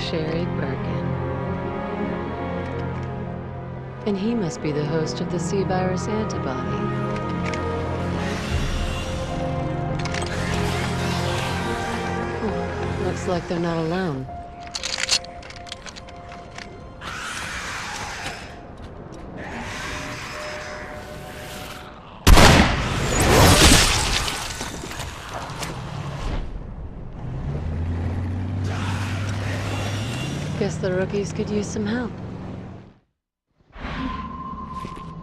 Sherry Birkin. And he must be the host of the C-virus antibody. Looks like they're not alone. Guess the rookies could use some help.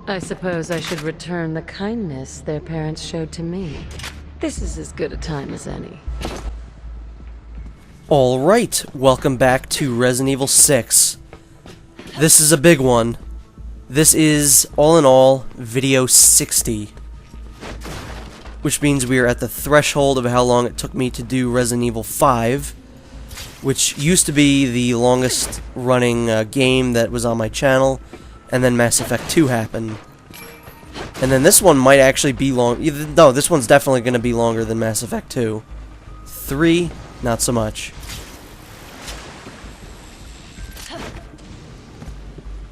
I suppose I should return the kindness their parents showed to me. This is as good a time as any. Alright, welcome back to Resident Evil 6. This is a big one. This is, all in all, video 60. Which means we are at the threshold of how long it took me to do Resident Evil 5. Which used to be the longest running game that was on my channel. And then Mass Effect 2 happened. And then this one might actually be long. No, this one's definitely going to be longer than Mass Effect 2. 3, not so much.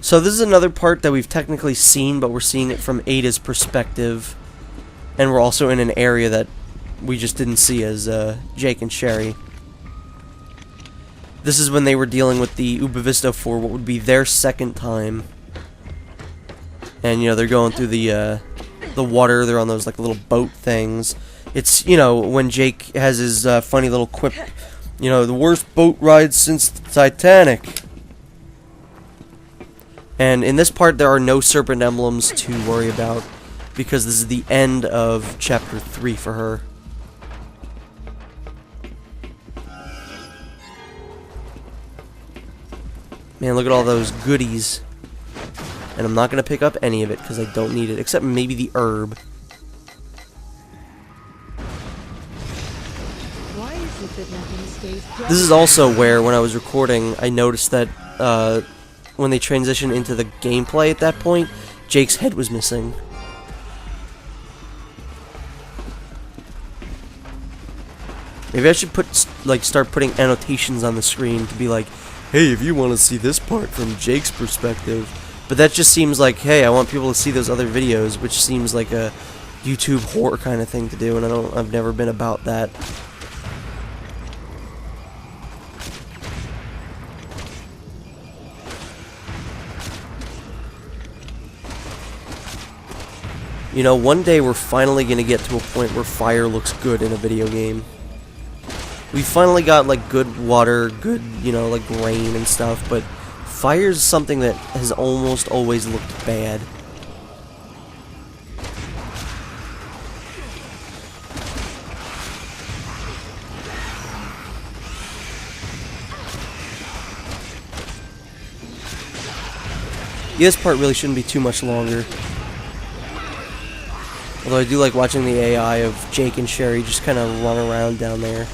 So this is another part that we've technically seen, but we're seeing it from Ada's perspective. And we're also in an area that we just didn't see as Jake and Sherry. This is when they were dealing with the Ubavisto for what would be their second time. And, you know, they're going through the water, they're on those, like, little boat things. It's, you know, when Jake has his funny little quip, you know, the worst boat ride since the Titanic. And in this part, there are no serpent emblems to worry about, because this is the end of Chapter 3 for her. Man, look at all those goodies. And I'm not going to pick up any of it because I don't need it, except maybe the herb. Why is it that nothing stays put? This is also where, when I was recording, I noticed that when they transitioned into the gameplay at that point, Jake's head was missing. Maybe I should start putting annotations on the screen to be like, hey, if you want to see this part from Jake's perspective. But that just seems like, hey, I want people to see those other videos, which seems like a YouTube horror kind of thing to do, and I've never been about that. You know, one day we're finally going to get to a point where fire looks good in a video game. We finally got, like, good water, good, you know, like, rain and stuff, but fire's something that has almost always looked bad. Yeah, this part really shouldn't be too much longer. Although I do like watching the AI of Jake and Sherry just kind of run around down there.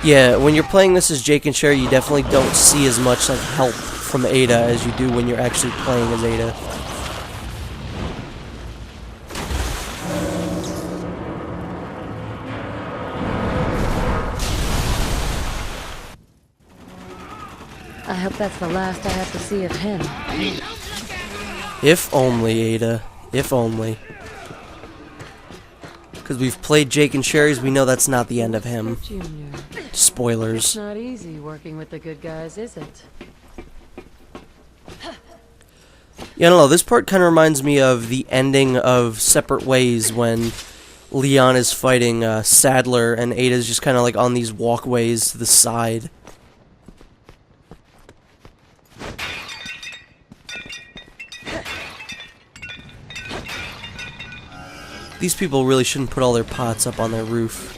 Yeah, when you're playing this as Jake and Sherry, you definitely don't see as much like help from Ada as you do when you're actually playing as Ada. I hope that's the last I have to see of him. If only, Ada. If only. Because we've played Jake and Sherry's, we know that's not the end of him. Junior. Spoilers. It's not easy working with the good guys, is it? Yeah, I don't know, this part kind of reminds me of the ending of Separate Ways when Leon is fighting Sadler and Ada's just kind of like on these walkways to the side. These people really shouldn't put all their pots up on their roof.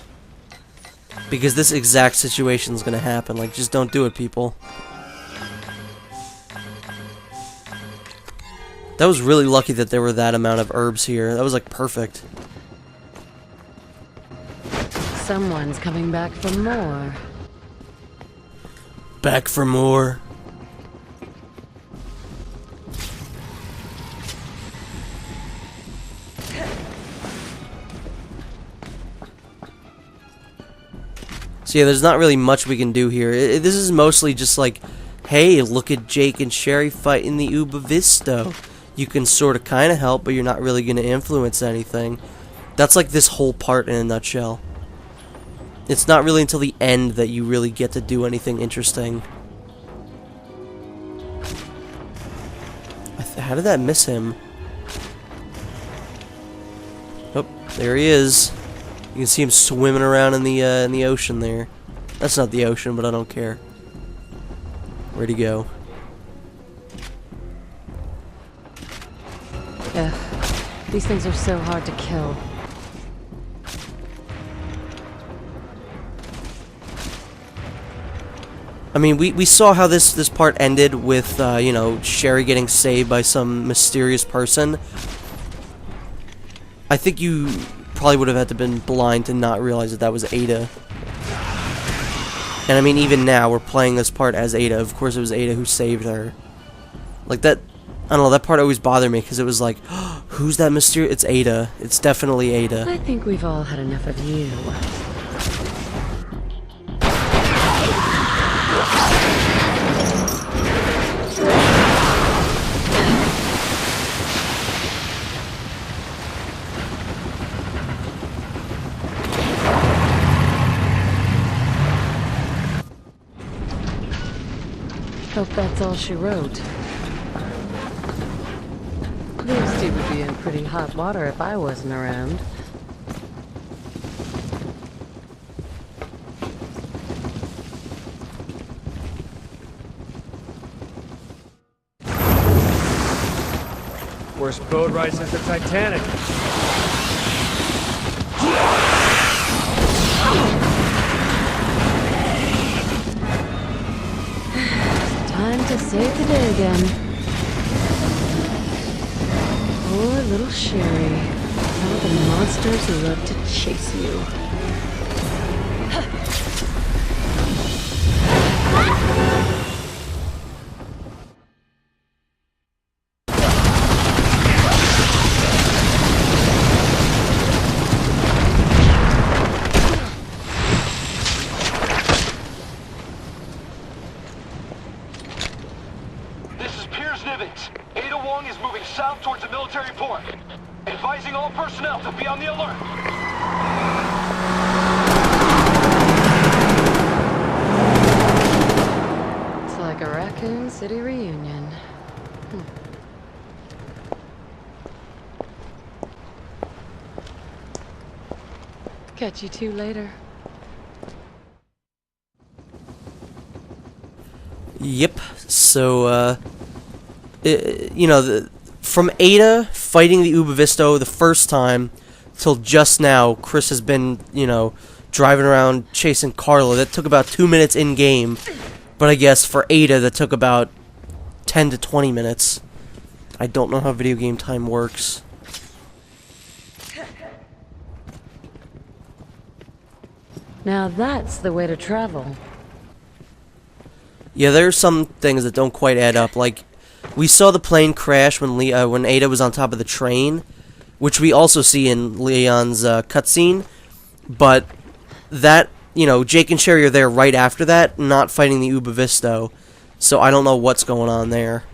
Because this exact situation is going to happen. Like, just don't do it, people. That was really lucky that there were that amount of herbs here. That was, like, perfect. Someone's coming back for more. Back for more. So yeah, there's not really much we can do here. This is mostly just like, hey, look at Jake and Sherry fighting the Uba Visto. You can sort of kind of help, but you're not really going to influence anything. That's like this whole part in a nutshell. It's not really until the end that you really get to do anything interesting. How did that miss him? Oh, there he is. You can see him swimming around in the ocean there. That's not the ocean, but I don't care. Where'd he go? Ugh, these things are so hard to kill. I mean, we saw how this part ended with, you know, Sherry getting saved by some mysterious person. I think you probably would have had to been blind to not realize that that was Ada. And I mean, even now, we're playing this part as Ada. Of course, it was Ada who saved her. Like, that, I don't know, that part always bothered me, because it was like, oh, who's that mysterious? It's Ada. It's definitely Ada. I think we've all had enough of you. Hope that's all she wrote. These two would be in pretty hot water if I wasn't around. Worst boat ride since the Titanic. Time to save the day again. Poor little Sherry. All the monsters who love to chase you. Is moving south towards the military port. Advising all personnel to be on the alert. It's like a Raccoon City reunion. Catch you two later. Yep. So, you know, from Ada fighting the Uba Visto the first time till just now, Chris has been, you know, driving around chasing Carla. That took about 2 minutes in-game, but I guess for Ada that took about 10 to 20 minutes. I don't know how video game time works. Now that's the way to travel. Yeah, there are some things that don't quite add up, like we saw the plane crash when when Ada was on top of the train, which we also see in Leon's cutscene. But that, you know, Jake and Sherry are there right after that, not fighting the Uba Visto. So I don't know what's going on there.